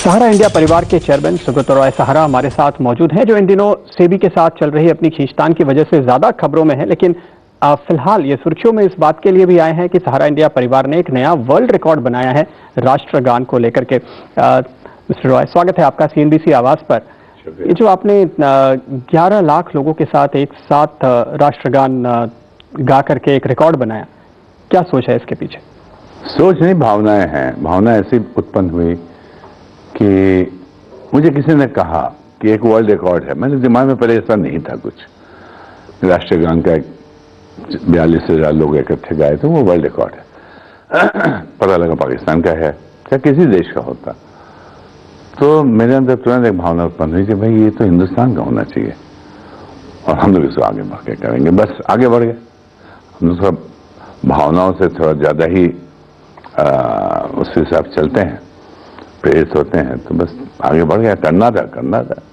सहारा India परिवार के chairman Subrat Roy सहारा हमारे साथ मौजूद हैं, जो इन दिनों सेबी के साथ चल रही अपनी खींचतान की वजह से ज्यादा खबरों में है। लेकिन फिलहाल ये सुर्खियों में इस बात के लिए भी आए हैं कि सहारा इंडिया परिवार ने एक नया वर्ल्ड रिकॉर्ड बनाया है राष्ट्रगान को लेकर के। मिस्टर रॉय, स्वागत है आपका सीएनबीसी आवाज पर। ये जो आपने 11 लाख लोगों के साथ एक साथ राष्ट्रगान गा करके एक रिकॉर्ड बनाया, क्या सोच है इसके पीछे? सोच नहीं, भावनाएं हैं। भावना ऐसी उत्पन्न हुई कि मुझे किसी ने कहा कि एक वर्ल्ड रिकॉर्ड है। मेरे दिमाग में पहले ऐसा नहीं था कुछ। राष्ट्रगान का 42,000 लोग इकट्ठे गाए थे, वो वर्ल्ड रिकॉर्ड है। पता लगा पाकिस्तान का है, क्या किसी देश का होता। तो मेरे अंदर तुरंत एक भावना उत्पन्न हुई कि भाई ये तो हिंदुस्तान का होना चाहिए और हम लोग इसको आगे बढ़ के करेंगे। बस आगे बढ़ गए। हम लोग सब भावनाओं से थोड़ा ज्यादा ही उस हिसाब से चलते हैं, प्रेरित होते हैं, तो बस आगे बढ़ गया। करना था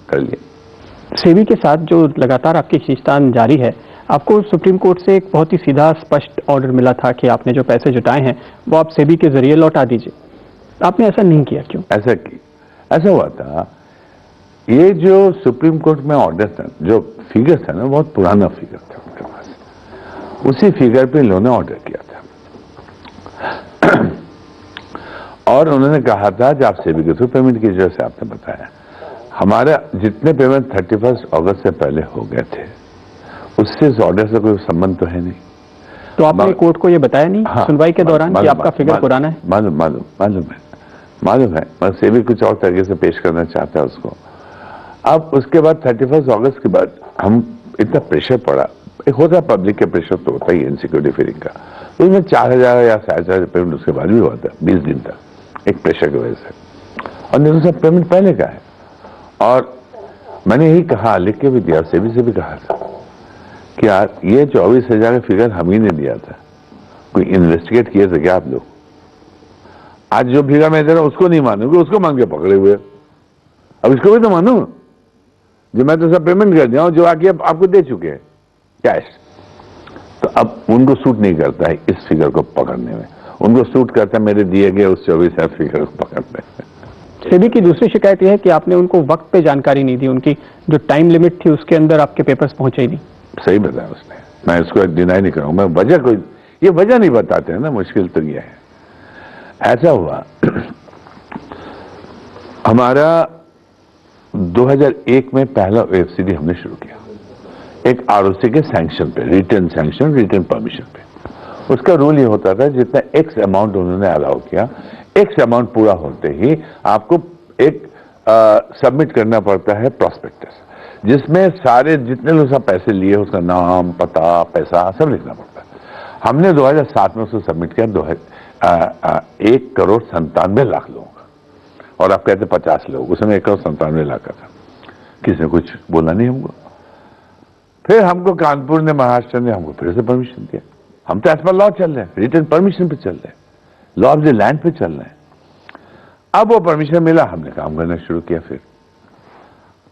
कर लिया। सेबी के साथ जो लगातार आपकी खींचतान जारी है, आपको सुप्रीम कोर्ट से एक बहुत ही सीधा स्पष्ट ऑर्डर मिला था कि आपने जो पैसे जुटाए हैं वो आप सेबी के जरिए लौटा दीजिए। आपने ऐसा नहीं किया, क्यों? ऐसा हुआ था, ये जो सुप्रीम कोर्ट में ऑर्डर था, जो फिगर था ना, बहुत पुराना फिगर था उनके पास। उसी फिगर पे इन्होंने ऑर्डर किया था और उन्होंने कहा था कि आप सेबी के थ्रू पेमेंट कीजिए। जैसे आपने बताया, हमारा जितने पेमेंट 31 अगस्त से पहले हो गए थे, उससे इस ऑर्डर से कोई संबंध तो है नहीं। तो आपने कोर्ट को ये बताया नहीं? हाँ, सुनवाई के दौरान कि आपका फिगर पुराना है? मालूम है, मैं सेबी कुछ और तरीके से पेश करना चाहता है उसको। अब उसके बाद 31 अगस्त के बाद हम इतना प्रेशर पड़ा, एक होता है पब्लिक के प्रेशर तो होता ही है इनसिक्योरिटी फीलिंग का, तो उसमें 4,000 या 4,500 पेमेंट उसके बाद भी हुआ था 20 दिन तक, एक प्रेशर की वजह से। और नहीं तो सब पेमेंट पहले का है। और मैंने यही कहा, लिख के भी दिया, सेबी से भी कहा था कि यार ये 24,000 का फिगर हम ही ने दिया था, कोई इन्वेस्टिगेट किए थे क्या आप लोग? आज जो फिगर मैं दे रहा हूं उसको नहीं मानूंगी, उसको मान के पकड़े हुए। अब इसको भी तो मानू, जो मैं तो सब पेमेंट कर दिया हूं, जो आके आपको दे चुके हैं कैश। तो अब उनको सूट नहीं करता है इस फिगर को पकड़ने में, उनको सूट करता है मेरे दिए गए उस 24,000 फिगर को पकड़ने में। सेबी की दूसरी शिकायत यह है कि आपने उनको वक्त पे जानकारी नहीं दी, उनकी जो टाइम लिमिट थी उसके अंदर आपके पेपर्स पहुंचे ही नहीं। सही बताया उसने, मैं इसको डिनाई नहीं करूंगा। मैं वजह कोई, ये वजह नहीं बताते हैं ना, मुश्किल तो ये है। ऐसा हुआ, हमारा 2001 में पहला OFCD हमने शुरू किया, एक ROC के सैंक्शन पे, रिटर्न सैंक्शन, रिटर्न परमिशन पे। उसका रूल ये होता था, जितना एक्स अमाउंट उन्होंने अलाउ किया, एक्स अमाउंट पूरा होते ही आपको एक सबमिट करना पड़ता है प्रॉस्पेक्टस, जिसमें सारे जितने लोग सब पैसे लिए उसका नाम, पता, पैसा सब लिखना पड़ता है। हमने 2007 में उसको सबमिट किया, 1,97,00,000 लोगों का, और आप कहते 50 लोग, उसमें 1,97,00,000 का था। किसी ने कुछ बोला नहीं हमको। फिर हमको कानपुर ने, महाराष्ट्र ने हमको फिर से परमिशन दिया। हम तो एज पर लॉ चल रहे हैं, रिटर्न परमिशन पे चल रहे हैं, लॉ ऑफ द लैंड पे चल रहे हैं। अब वो परमिशन मिला, हमने काम करना शुरू किया। फिर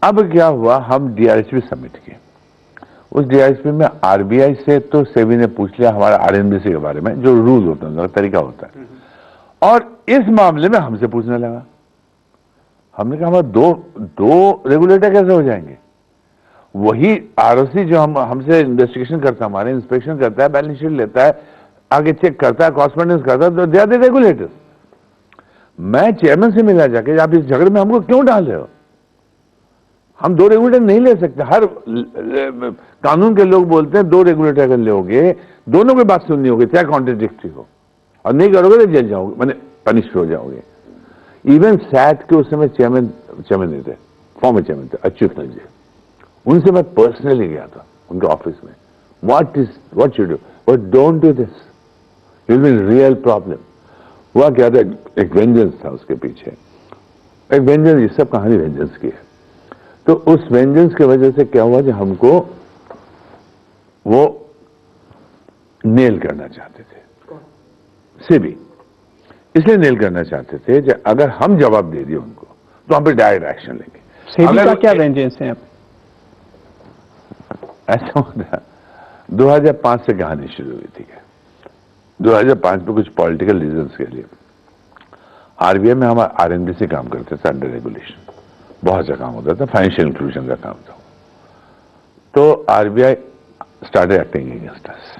अब क्या हुआ, हम DRHP सबमिट किए। उस DRHP में RBI से तो सेबी ने पूछ लिया हमारा RNBC के बारे में, जो रूल होता है, तरीका होता है, और इस मामले में हमसे पूछने लगा। हमने कहा हमारे दो रेगुलेटर कैसे हो जाएंगे? वही ROC जो हमसे इन्वेस्टिगेशन करता है, हमारे इंस्पेक्शन करता है, बैलेंस शीट लेता है, आगे चेक करता है, कॉरस्पॉन्डेंस करता है, तो दे आर द रेगुलेटर्स। मैं चेयरमैन से मिला जाके, आप इस झगड़े में हमको क्यों डाल रहे हो? हम 2 रेगुलेटर नहीं ले सकते। हर कानून के लोग बोलते हैं 2 रेगुलेटर अगर लोगे, दोनों की बात सुननी होगी, चाहे कॉन्ट्रडिक्टरी हो, और नहीं करोगे तो जेल जाओगे, मैंने पनिश हो जाओगे। इवन सैट के उस समय चेयरमैन नहीं थे, फॉर्मर चेयरमैन थे अच्युत जी, उनसे मैं पर्सनली गया था उनके ऑफिस में। What you do, but don't do this, you will be real problem. हुआ क्या था, एक वेंजेंस था उसके पीछे, एक वेंजेंस, ये सब कहानी वेंजेंस की है। तो उस वेंजेंस की वजह से क्या हुआ कि हमको वो नेल करना चाहते थे, सेबी इसलिए नेल करना चाहते थे कि अगर हम जवाब दे दिए उनको तो हम पे डायरेक्ट एक्शन लेंगे। सेबी का क्या वेंजेंस है? ऐसा होता, 2005 से कहानी शुरू हुई थी। 2005 में कुछ पॉलिटिकल रीजंस के लिए आरबीआई में हम आरएनबी से काम करते थे अंडर रेगुलेशन, बहुत सा काम होता था, फाइनेंशियल इंक्लूजन का काम था। तो RBI started acting against us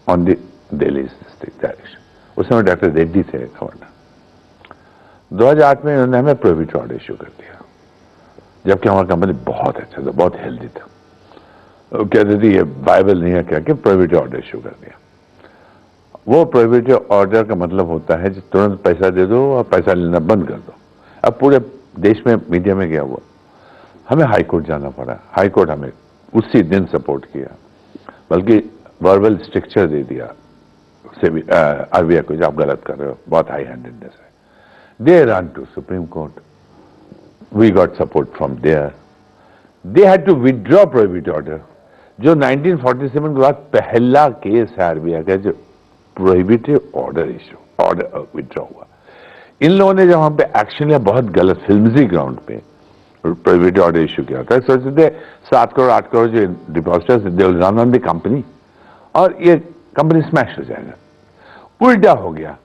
on the Delhi direction. उस समय डॉक्टर रेड्डी थे गवर्नर। 2008 में इन्होंने हमें प्रोहिबिटरी ऑर्डर इशू कर दिया, जबकि हमारा कंपनी बहुत अच्छा था, बहुत हेल्दी था। वो कहते थे ये बाइबल नहीं है, क्या कि प्रोहिबिटरी ऑर्डर इशू कर दिया। वो प्रोहिबिटरी ऑर्डर का मतलब होता है कि तुरंत पैसा दे दो और पैसा लेना बंद कर दो। अब पूरे देश में मीडिया में गया हुआ, हमें हाई कोर्ट जाना पड़ा। हाई कोर्ट हमें उसी दिन सपोर्ट किया, बल्कि वर्बल स्ट्रक्चर दे दिया आरबीआई को, आप गलत कर रहे हो, बहुत हाई हैंडेडनेस है। They run to Supreme Court, we got support from there, they had to withdraw prohibitory order, जो 1947 के बाद पहला केस है आरबीआई का जो prohibitory order issue order withdraw हुआ। इन लोगों ने जब हम पे एक्शन लिया, बहुत गलत फिल्मजी ग्राउंड पे प्रोहिबिटरी ऑर्डर इशू किया था। सोचते थे 7 करोड़ 8 करोड़ जो depositors they will run on the company और ये कंपनी स्मैश हो जाएगा। उल्टा हो गया,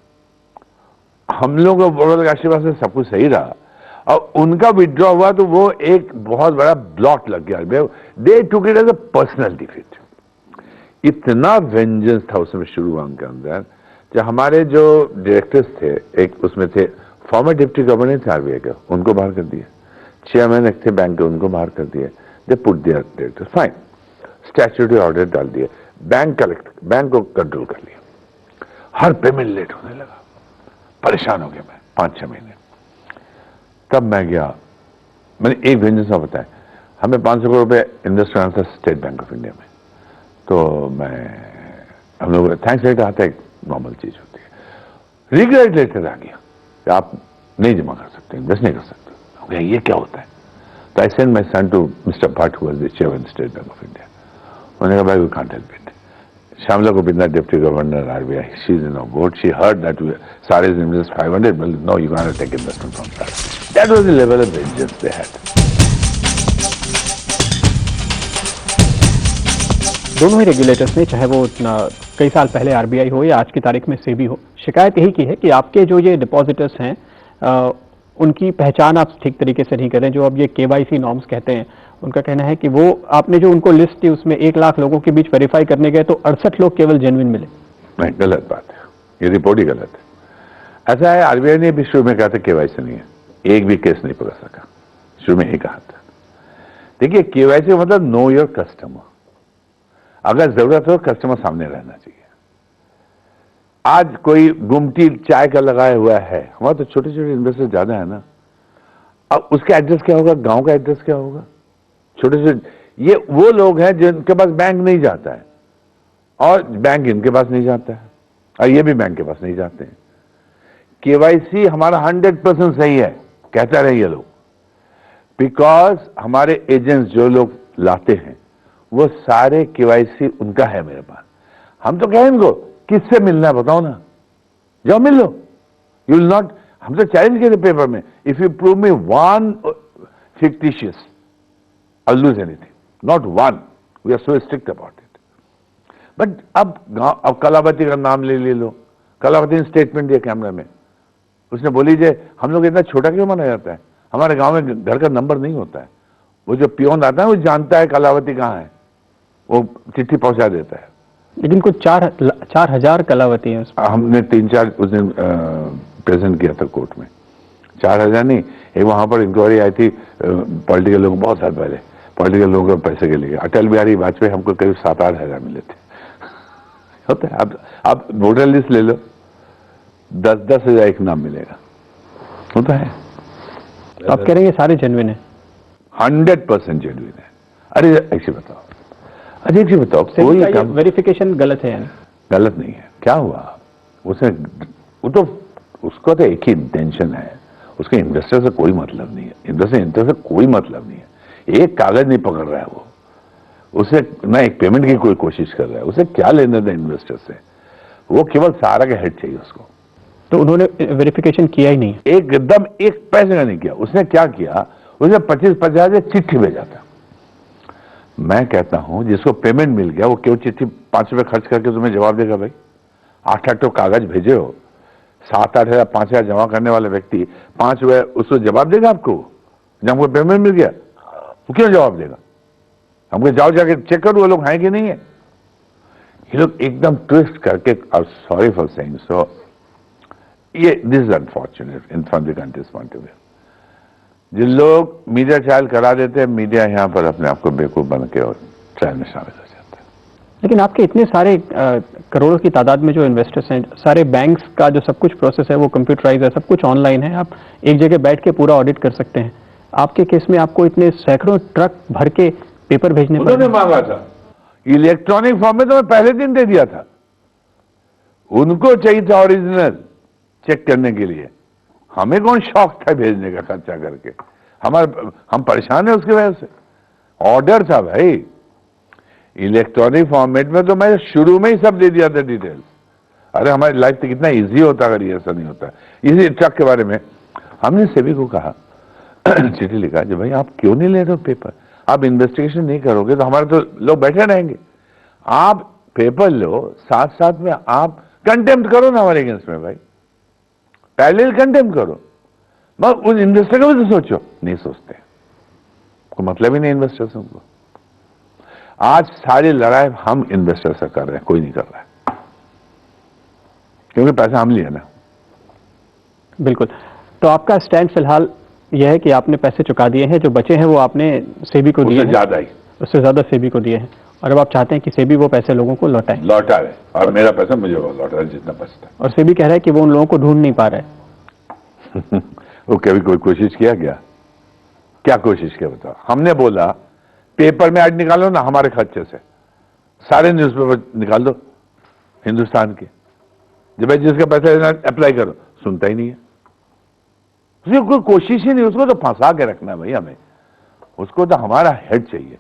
हम लोग के आशीर्वाद से सब कुछ सही रहा और उनका विड्रॉ हुआ तो वो एक बहुत बड़ा ब्लॉक लग गया। They took it as a personal defeat. इतना वेंजेंस था उसमें शुरू हुआ उनके अंदर। जो हमारे जो डायरेक्टर्स थे, एक उसमें थे फॉर्मर डिप्टी गवर्नर थे आरबीआई के, उनको बाहर कर दिए। चेयरमैन एक थे बैंक के, उनको बाहर कर दिए। They put their director, fine, statutory order डाल दिए, बैंक को कंट्रोल कर लिया। हर पेमेंट लेट होने लगा, परेशान हो गया मैं 5-6 महीने। तब मैं गया, मैंने एक वेंजेंस में बताया, हमें 500 करोड़ रुपए इन्वेस्ट करना था स्टेट बैंक ऑफ इंडिया में। तो हम लोग थैंक्स लेटर आता है, एक नॉर्मल चीज होती है। रिग्रेट लेटर आ गया कि आप नहीं जमा कर सकते, इन्वेस्ट नहीं कर सकते। ये क्या होता है? तो I send my son to mister Bhatt, who was the chairman State Bank of India. उन्होंने कहा भाई we can't help it. Shyamala Govinda, deputy governor RBI, she is in on board, she heard that सारे invest 500, well, no, you can't take investment from that. That was the level of vengeance they had. दोनों ही regulators ने, चाहे वो कई साल पहले RBI हो या आज की तारीख में सेबी हो, शिकायत यही की है कि आपके जो ये डिपॉजिटर्स हैं उनकी पहचान आप ठीक तरीके से नहीं करें। जो अब ये केवाईसी नॉर्म्स कहते हैं, उनका कहना है कि वो आपने जो उनको लिस्ट दी उसमें 1 लाख लोगों के बीच वेरीफाई करने गए तो 68 लोग केवल जेन्युइन मिले। नहीं, गलत बात है, ये रिपोर्ट ही गलत है। ऐसा है, आरबीआई ने भी शुरू में कहा था केवाईसी नहीं है, एक भी केस नहीं पकड़ सका, शुरू में ही कहा था। देखिए, केवाईसी का मतलब नो योर कस्टमर। अगर जरूरत हो कस्टमर सामने रहना चाहिए। आज कोई गुमटी चाय का लगाया हुआ है, हमारा तो छोटे छोटे इन्वेस्टर ज्यादा है ना, अब उसका एड्रेस क्या होगा, गांव का एड्रेस क्या होगा, छोटे छोटे, ये वो लोग हैं जिनके पास बैंक नहीं जाता है और बैंक इनके पास नहीं जाता है और ये भी बैंक के पास नहीं जाते हैं। केवाईसी हमारा 100% सही है, कहता रहे ये लोग, बिकॉज हमारे एजेंट्स जो लोग लाते हैं वो सारे केवाईसी उनका है मेरे पास। हम तो कहें इनको किससे मिलना है बताओ ना, जाओ मिल लो, यू विल नॉट, हम तो चैलेंज किए थे पेपर में, if you prove me 1 fictitious, I'll lose anything, not 1. We are so strict about it. But अब कलावती का नाम ले लो, कलावती ने स्टेटमेंट दिया कैमरा में, उसने बोली जे हम लोग इतना छोटा क्यों माना जाता है, हमारे गांव में घर का नंबर नहीं होता है, वो जो पियोन आता है वो जानता है कलावती कहाँ है, वो चिट्ठी पहुंचा देता है। लेकिन कुछ 4,000 कलावती हैं उसमें। हमने 3-4 उस दिन प्रेजेंट किया था कोर्ट में, 4,000 नहीं, एक वहां पर इंक्वायरी आई थी पॉलिटिकल लोग, बहुत साल पहले पॉलिटिकल लोगों को पैसे के लिए, अटल बिहारी वाजपेयी हमको करीब 7-8 हजार मिले थे। होता है, आप वोटर लिस्ट ले लो, 10-10 हजार एक नाम मिलेगा, होता है। आप कह रहे हैं ये सारे जेन्युइन है? 100% जेन्युइन है। अरे ऐसे बताओ, कोई वेरिफिकेशन गलत है यानी? गलत नहीं है, क्या हुआ उसने, वो तो उसको तो एक ही इंटेंशन है, उसके इन्वेस्टर से कोई मतलब नहीं है, इन्वेस्टर से कोई मतलब नहीं है, एक कागज नहीं पकड़ रहा है वो, उसे ना एक पेमेंट की कोई कोशिश कर रहा है, उसे क्या लेना था इन्वेस्टर से, वो केवल सारा का हेड चाहिए उसको। तो उन्होंने वेरिफिकेशन किया ही नहीं? एकदम एक पैसे का नहीं किया। उसने क्या किया, उसने 25-50 चिट्ठी भेजा था। मैं कहता हूं जिसको पेमेंट मिल गया वो क्यों चिट्ठी 5 रुपए खर्च करके तुम्हें जवाब देगा भाई? 8-8 तो कागज भेजे हो, 7-8 हजार 5,000 जमा करने वाला व्यक्ति 5 रुपए उसको जवाब देगा आपको जब हमको पेमेंट मिल गया? वो क्यों जवाब देगा? हमको जाओ जाके चेक करो वो लोग हैं कि नहीं है। ये लोग एकदम ट्विस्ट करके, सॉरी फॉर सेइंग सो, ये this is unfortunate in from the country's point of view. जिन लोग मीडिया ट्रायल करा देते हैं, मीडिया यहां पर अपने आप को बेवकूफ बन के और ट्रायल में शामिल हो जाता है। लेकिन आपके इतने सारे करोड़ों की तादाद में जो इन्वेस्टर्स हैं, सारे बैंक्स का जो सब कुछ प्रोसेस है वो कंप्यूटराइज है, सब कुछ ऑनलाइन है, आप एक जगह बैठ के पूरा ऑडिट कर सकते हैं। आपके केस में आपको इतने सैकड़ों ट्रक भर के पेपर भेजने पड़े। उन्होंने मांगा था इलेक्ट्रॉनिक फॉर्म में, तो मैं पहले दिन दे दिया था। उनको चाहिए था ओरिजिनल चेक करने के लिए, हमें कौन शौक था भेजने का खर्चा करके। हम परेशान है उसकी वजह से। ऑर्डर था भाई इलेक्ट्रॉनिक फॉर्मेट में, तो मैं शुरू में ही सब दे दिया था डिटेल्स। अरे हमारी लाइफ तो कितना इजी होता अगर ये ऐसा नहीं होता। इसी ट्रक के बारे में हमने सेबी को कहा, चिट्ठी लिखा कि भाई आप क्यों नहीं ले रहे हो पेपर, आप इन्वेस्टिगेशन नहीं करोगे तो हमारे तो लोग बैठे रहेंगे। आप पेपर लो, साथ साथ में आप कंटेम्प्ट करो ना हमारे अगेंस्ट में भाई, पैरेलल कंटेम्प्ट करो। मगर उन इन्वेस्टर को भी तो सोचो, नहीं सोचते, कोई मतलब ही नहीं इन्वेस्टर्स को। आज सारी लड़ाई हम इन्वेस्टर से कर रहे हैं, कोई नहीं कर रहा है, क्योंकि पैसा हम लिए ना। बिल्कुल। तो आपका स्टैंड फिलहाल यह है कि आपने पैसे चुका दिए हैं, जो बचे हैं वो आपने सेबी को दिए हैं, ज्यादा ही, उससे ज्यादा सेबी को दिए हैं, और अब आप चाहते हैं कि सेबी वो पैसे लोगों को लौटाए और मेरा पैसा मुझे लौटा है जितना बचता है। और सेबी कह रहा है कि वो उन लोगों को ढूंढ नहीं पा रहा है। वो कभी कोई कोशिश किया क्या कोशिश किया बताओ? हमने बोला पेपर में ऐड निकालो ना हमारे खर्चे से, सारे न्यूज़पेपर निकाल दो हिंदुस्तान के, जब भाई जिसका पैसा लेना अप्लाई करो, सुनता ही नहीं है। उसकी कोई कोशिश ही नहीं, उसको तो फंसा के रखना है भाई हमें, उसको तो हमारा हेड चाहिए,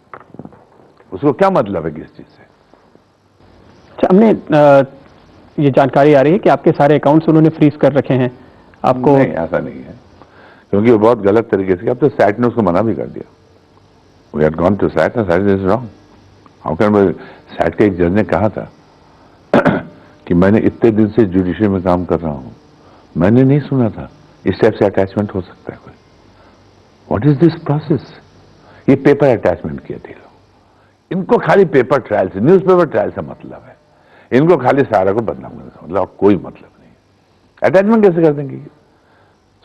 उसको क्या मतलब है किस चीज से। अच्छा, हमने ये जानकारी आ रही है कि आपके सारे अकाउंट्स उन्होंने फ्रीज कर रखे हैं आपको। नहीं, ऐसा नहीं है, क्योंकि वो बहुत गलत तरीके से, अब तो सैट ने उसको मना भी कर दिया। We had gone to SAT and SAT is wrong. How can, SAT के एक जज ने कहा था कि मैंने इतने दिन से जुडिशरी में काम कर रहा हूं, मैंने नहीं सुना था इस टाइप से अटैचमेंट हो सकता है कोई। What is this process? ये पेपर अटैचमेंट किए थे लोग, इनको खाली पेपर ट्रायल से, न्यूज़पेपर ट्रायल से मतलब है, इनको खाली सारा को बदनाम करने से मतलब, और कोई मतलब नहीं। अटैचमेंट कैसे कर देंगे?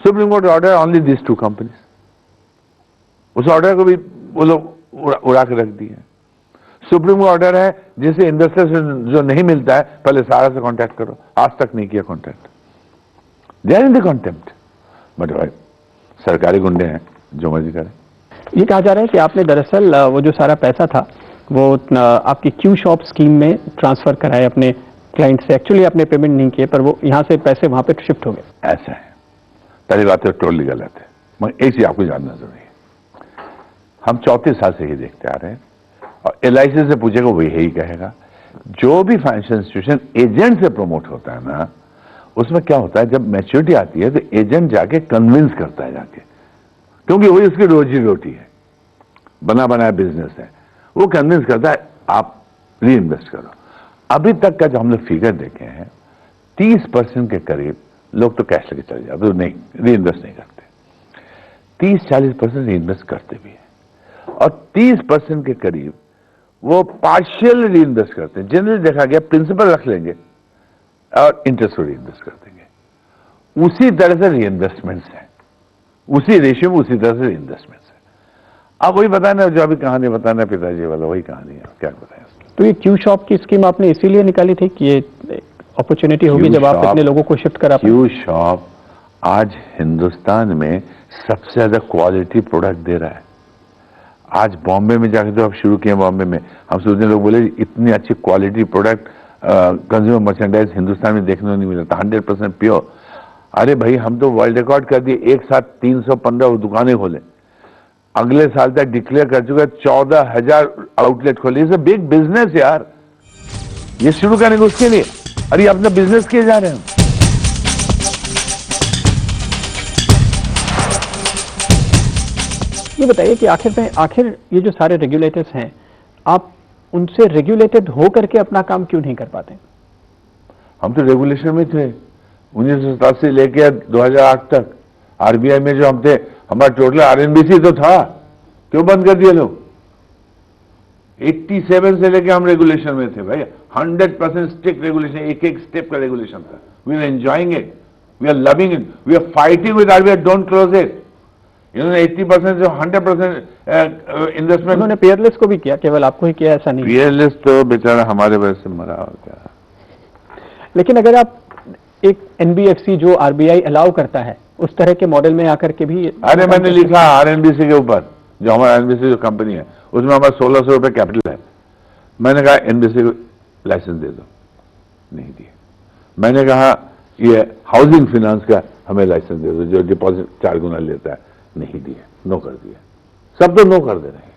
Supreme court order only this 2 companies, उस ऑर्डर को भी वो लोग उड़ा के रख दिए। सुप्रीम कोर्ट ऑर्डर है जिसे इन्वेस्टर से जो नहीं मिलता है पहले सारा से कांटेक्ट करो, आज तक नहीं किया contact, they are in the contempt. But भाई सरकारी गुंडे हैं, जो मर्जी करें। ये कहा जा रहा है कि आपने दरअसल वो जो सारा पैसा था वो आपकी क्यू शॉप स्कीम में ट्रांसफर कराए अपने क्लाइंट से। एक्चुअली आपने पेमेंट नहीं किए, पर वो यहाँ से पैसे वहां पे शिफ्ट हो गए। ऐसा है, पहली बात तो टोटली गलत है। मगर एक चीज आपको जानना जरूरी है, हम 34 साल से ही देखते आ रहे हैं, और LIC से पूछेगा वो यही कहेगा, जो भी फाइनेंशियल इंस्टीट्यूशन एजेंट से प्रमोट होता है ना, उसमें क्या होता है, जब मैच्योरिटी आती है तो एजेंट जाके कन्विंस करता है जाके, क्योंकि वही उसकी रोजी रोटी है, बना बनाया बिजनेस है, वो कन्विंस करता है आप री इन्वेस्ट करो। अभी तक का जो हम लोग फिगर देखे हैं, 30% के करीब लोग तो कैश लेके चले जाते, नहीं री इन्वेस्ट नहीं करते, 30-40% री इन्वेस्ट करते भी हैं, और 30% के करीब वो पार्शियल री इन्वेस्ट करते हैं। जनरली देखा गया प्रिंसिपल रख लेंगे और इंटरेस्ट को री इन्वेस्ट कर देंगे। उसी तरह से री इन्वेस्टमेंट्स हैं, उसी रेशियो में उसी तरह से री इन्वेस्टमेंट्स है। अब वही बताना जो अभी कहानी बताना पिताजी वाला, वही कहानी है, क्या बताएं। तो ये क्यू शॉप की स्कीम आपने इसीलिए निकाली थी कि ये अपॉर्चुनिटी होगी जब आप इतने लोगों को शिफ्ट करा पाएं? क्यू शॉप आज हिंदुस्तान में सबसे ज्यादा क्वालिटी प्रोडक्ट दे रहा है। आज बॉम्बे में जाकर तो अब शुरू किए, बॉम्बे में हम सोचने लोग बोले इतनी अच्छी quality product consumer merchandise Hindustan में देखने को नहीं मिला था, 100% प्योर। अरे भाई हम तो वर्ल्ड रिकॉर्ड कर दिए, एक साथ 315 दुकानें खोले, अगले साल तक डिक्लेयर कर चुके 14,000 आउटलेट खोले। इट्स अ बिग बिजनेस यार, ये शुरू करने को उसके लिए, अरे अपना बिजनेस किए जा रहे हैं। ये बताइए कि आखिर ये जो सारे रेगुलेटर्स हैं, आप उनसे रेगुलेटेड हो करके अपना काम क्यों नहीं कर पाते? हम तो रेगुलेशन में थे, 1987 से लेकर 2008 तक आरबीआई में जो हम थे, हमारा टोटल आरएनबीसी तो था, क्यों बंद कर दिए लोग? 87 से लेकर हम रेगुलेशन में थे भाई, 100% स्ट्रिक्ट रेगुलेशन, एक एक स्टेप का रेगुलेशन था। We are enjoying it, we are loving it, we are fighting with RBI, don't close it. इन्होंने 80% से 100% इन्वेस्टमेंट, उन्होंने पेयरलेस को भी किया, केवल आपको ही किया ऐसा नहीं। पेयरलेस तो बेचारा हमारे वजह से मरा हो गया। लेकिन अगर आप एक एनबीएफसी जो आरबीआई अलाउ करता है उस तरह के मॉडल में आकर के भी, अरे मैंने लिखा आरएनबीसी के ऊपर, जो हमारा एनबीसी जो कंपनी है उसमें हमारा 1600 रुपए कैपिटल है। मैंने कहा एनबीसी को लाइसेंस दे दो, नहीं दिए। मैंने कहा ये हाउसिंग फाइनेंस का हमें लाइसेंस दे दो जो डिपॉजिट 4 गुना लेता है, नहीं दिए, नो कर दिए। सब तो नो कर दे रहे हैं।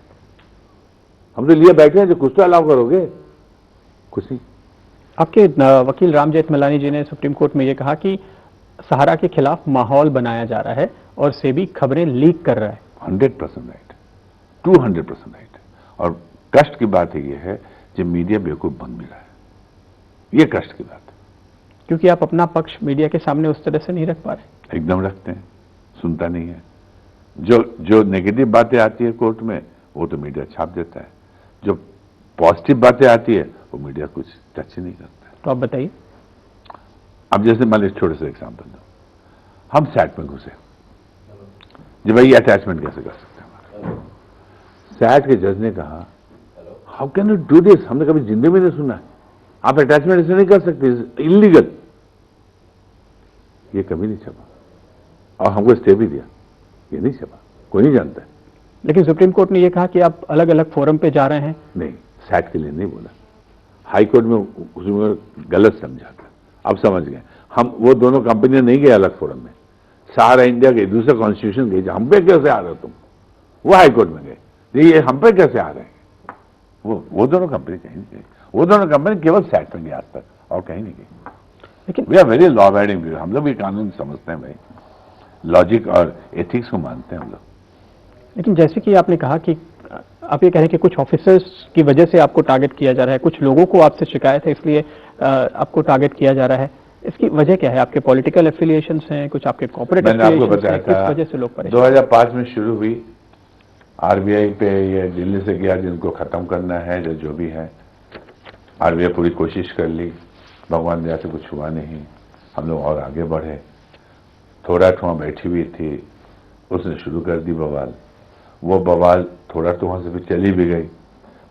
हम तो लिए बैठे हैं, जो कुछ तो अलाउ करोगे, कुछ नहीं। आपके वकील राम जेठमलानी जी ने सुप्रीम कोर्ट में यह कहा कि सहारा के खिलाफ माहौल बनाया जा रहा है और सेबी खबरें लीक कर रहा है। 100% राइट, 200% राइट। और कष्ट की बात यह है जब मीडिया बेवकूफ बन मिला है, ये कष्ट की बात है। क्योंकि आप अपना पक्ष मीडिया के सामने उस तरह से नहीं रख पा रहे। एकदम रखते हैं, सुनता नहीं है। जो नेगेटिव बातें आती है कोर्ट में वो तो मीडिया छाप देता है, जो पॉजिटिव बातें आती है वो मीडिया कुछ टच ही नहीं करता है। तो आप बताइए। अब जैसे मान लीजिए छोटे से एग्जाम्पल दो, हम सैट में घुसे, जी भाई अटैचमेंट कैसे कर सकते हैं? सैट के जज ने कहा how can you do this, हमने कभी जिंदगी में नहीं सुना है, आप अटैचमेंट ऐसे नहीं कर सकते, इलीगल। ये कभी नहीं छपा और हमको स्टे भी दिया, ये नहीं छपा, कोई नहीं जानता है। लेकिन सुप्रीम कोर्ट ने यह कहा कि आप अलग अलग फोरम पे जा रहे हैं। नहीं, सैट के लिए नहीं बोला, हाई कोर्ट में उसमें गलत समझा था। अब समझ गए हम, वो दोनों कंपनियां नहीं गए अलग फोरम में, सहारा इंडिया गई, दूसरा कॉन्स्टिट्यूशन गई, हम पे कैसे आ रहे हो तुम? वो हाई कोर्ट में गए, ये हम पे कैसे आ रहे हैं? वो दोनों कंपनी कहीं नहीं गई, वो दोनों कंपनी केवल सैट में गई आज तक, और कहीं नहीं गई। लेकिन we are very law abiding, हम लोग भी कानून समझते हैं भाई, लॉजिक और एथिक्स को मानते हैं हम लोग। लेकिन जैसे कि आपने कहा कि आप ये कह रहे हैं कि कुछ ऑफिसर्स की वजह से आपको टारगेट किया जा रहा है, कुछ लोगों को आपसे शिकायत है इसलिए आपको टारगेट किया जा रहा है, इसकी वजह क्या है? आपके पॉलिटिकल एफिलिएशंस हैं, कुछ आपके कॉर्पोरेट मैंने आपको एफिलिएशंस बताया हैं, किस था वजह से लोग परेशान? 2005 में शुरू हुई आरबीआई पे, ये दिल्ली से गया जिनको खत्म करना है, जो भी है, आरबीआई पूरी कोशिश कर ली, भगवान दया से कुछ हुआ नहीं, हम लोग और आगे बढ़े। थोड़ा ठुआ बैठी हुई थी, उसने शुरू कर दी बवाल, वो बवाल थोड़ा ठुआ से फिर चली भी गई।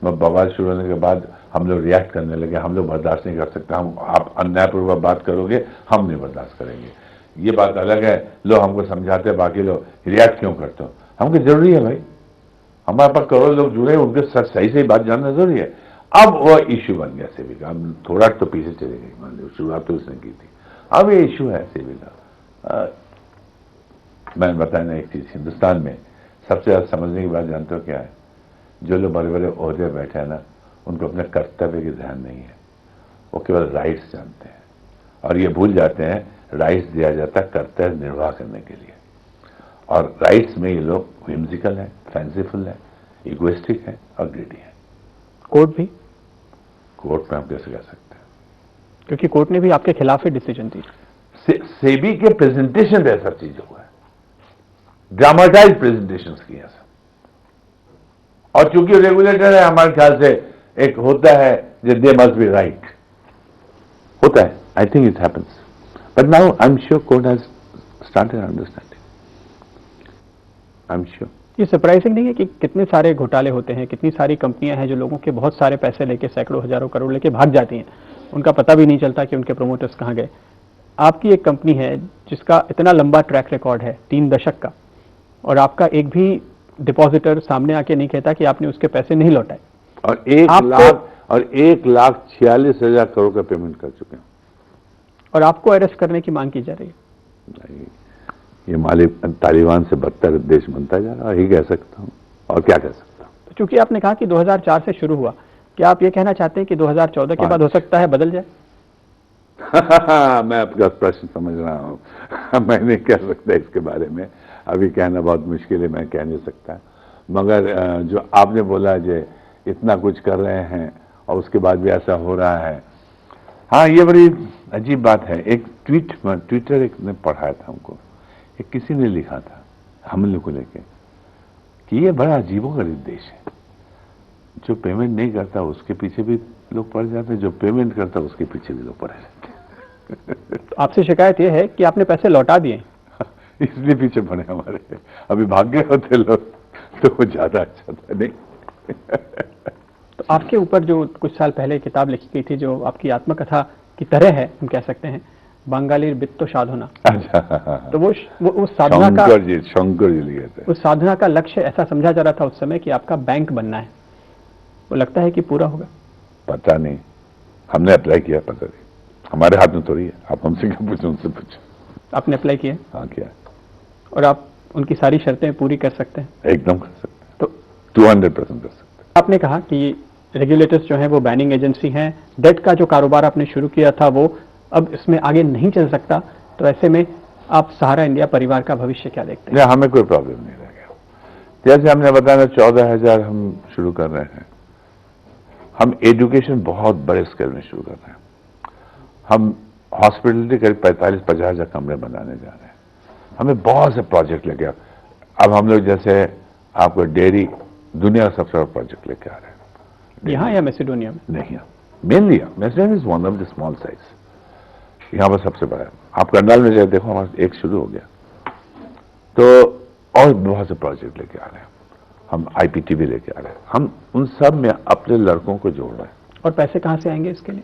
बवाल शुरू होने के बाद हम लोग रिएक्ट करने लगे, हम लोग बर्दाश्त नहीं कर सकते, हम आप अन्यायपूर्वक बात करोगे, हम नहीं बर्दाश्त करेंगे। ये बात अलग है, लोग हमको समझाते हैं, बाकी लोग रिएक्ट क्यों करते हो? हमको जरूरी है भाई, हमारे पास करोड़ लोग जुड़े, उनके सही सही बात जानना जरूरी है। अब वो इश्यू बन गया सेबी का, अब थोड़ा तो पीछे चले गए, मान लो शुरुआत तो उसने की थी, अब ये इश्यू है सेबी का। मैंने बताया ना एक चीज, हिंदुस्तान में सबसे ज्यादा समझने की बात जानते हो क्या है? जो लोग बड़े बड़े ओहदे बैठे हैं ना, उनको अपने कर्तव्य की ध्यान नहीं है, वो केवल राइट्स जानते हैं, और ये भूल जाते हैं राइट्स दिया जाता है कर्तव्य निर्वाह करने के लिए, और राइट्स में ये लोग व्हिम्सिकल है, फैंसीफुल है, इगोइस्टिक है और ग्रीडी है। कोर्ट भी? कोर्ट में हम कैसे कह सकते हैं? क्योंकि कोर्ट ने भी आपके खिलाफ ही डिसीजन दी। सेबी के प्रेजेंटेशन पे सब चीज हुआ है, ड्रामाटाइज प्रेजेंटेशन किए सब, और चूंकि रेगुलेटर है, हमारे ख्याल से एक होता है जो दे मस्ट बी राइट, होता है, I think it happens, but now I am sure court has started understanding, I am sure. ये सरप्राइजिंग नहीं है कि कितने सारे घोटाले होते हैं, कितनी सारी कंपनियां हैं जो लोगों के बहुत सारे पैसे लेके, सैकड़ों हजारों करोड़ लेके भाग जाती हैं, उनका पता भी नहीं चलता कि उनके प्रमोटर्स कहां गए। आपकी एक कंपनी है जिसका इतना लंबा ट्रैक रिकॉर्ड है 3 दशक का, और आपका एक भी डिपॉजिटर सामने आके नहीं कहता कि आपने उसके पैसे नहीं लौटाए, और 1,46,000 करोड़ का पेमेंट कर चुके हैं, और आपको अरेस्ट करने की मांग की जा रही है। नहीं, ये मालिक तालिबान से बदतर देश बनता जा रहा है, यही कह सकता हूं, और क्या कह सकता हूं। तो चूंकि आपने कहा कि 2004 से शुरू हुआ, क्या आप ये कहना चाहते हैं कि 2014 के बाद हो सकता है बदल जाए? मैं आपका प्रश्न समझ रहा हूं, मैं नहीं कह सकता इसके बारे में, अभी कहना बहुत मुश्किल है, मैं कह नहीं सकता, मगर जो आपने बोला जो इतना कुछ कर रहे हैं और उसके बाद भी ऐसा हो रहा है, हाँ, ये बड़ी अजीब बात है। एक ट्विटर एक ने पढ़ाया था हमको, एक किसी ने लिखा था हम लोग को लेके कि ये बड़ा अजीबोगरीब देश है, जो पेमेंट नहीं करता उसके पीछे भी लोग पड़ जाते हैं, जो पेमेंट करता उसके पीछे भी लोग पड़े रहते हैं। तो आपसे शिकायत ये है कि आपने पैसे लौटा दिए, इसलिए पीछे पड़े हमारे। अभी भाग गए होते लोग तो वो ज्यादा अच्छा था। नहीं तो आपके ऊपर जो कुछ साल पहले किताब लिखी गई थी, जो आपकी आत्मकथा की तरह है, हम कह सकते हैं, बंगाली बित्तो साधना, अच्छा, तो वो साधना का, शंकर जी लिए थे। उस साधना का लक्ष्य ऐसा समझा जा रहा था उस समय कि आपका बैंक बनना है, वो लगता है कि पूरा होगा? पता नहीं, हमने अप्लाई किया, पता नहीं, हमारे हाथ में थोड़ी है। आप हमसे क्या पूछो, उनसे पूछो। आपने अप्लाई किया? हाँ, किया। और आप उनकी सारी शर्तें पूरी कर सकते हैं? एकदम कर सकते हैं, तो 200% कर सकते हैं। आपने कहा कि रेगुलेटर्स जो हैं वो बैनिंग एजेंसी हैं, डेट का जो कारोबार आपने शुरू किया था वो अब इसमें आगे नहीं चल सकता, तो ऐसे में आप सहारा इंडिया परिवार का भविष्य क्या देखते हैं? नहीं, हमें कोई प्रॉब्लम नहीं रह गया। जैसे हमने बताया 14,000 हम शुरू कर रहे हैं। हम एजुकेशन बहुत बड़े स्केल में शुरू कर रहे हैं। हम हॉस्पिटलिटी करीब 45-50,000 कमरे बनाने जा रहे हैं। हमें बहुत से प्रोजेक्ट लेके अब हम लोग जैसे आपको डेयरी, दुनिया का सबसे बड़ा प्रोजेक्ट लेके आ रहे हैं। यहाँ या मैसेडोनिया में? नहीं, mainly Macedonia is one of the small size. यहाँ पर सबसे बड़ा है। आप करनाल में जाए देखो, हमारा एक शुरू हो गया, तो और बहुत से प्रोजेक्ट लेके आ रहे हैं। हम IPT भी लेके आ रहे हैं। हम उन सब में अपने लड़कों को जोड़ रहे हैं। और पैसे कहाँ से आएंगे इसके लिए?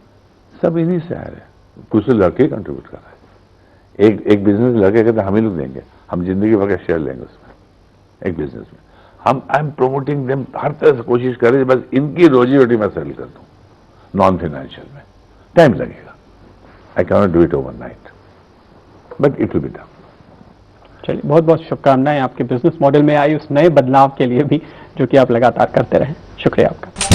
सब इन्हीं से आ रहे हैं। कुछ लड़के कंट्रीब्यूट कर रहे हैं। एक बिजनेस लड़के कहते हम ही लोग देंगे, हम जिंदगी भर का शेयर लेंगे उसमें, एक बिजनेस में। हम आई एम प्रोमोटिंग देम, हर तरह से कोशिश करें बस इनकी रोजी रोटी मैं सेटल कर दूं। नॉन फाइनेंशियल में टाइम लगेगा। I can not do it overnight, but it will be done. चलिए, बहुत बहुत शुभकामनाएं आपके बिजनेस मॉडल में आई उस नए बदलाव के लिए भी, जो कि आप लगातार करते रहें। शुक्रिया आपका।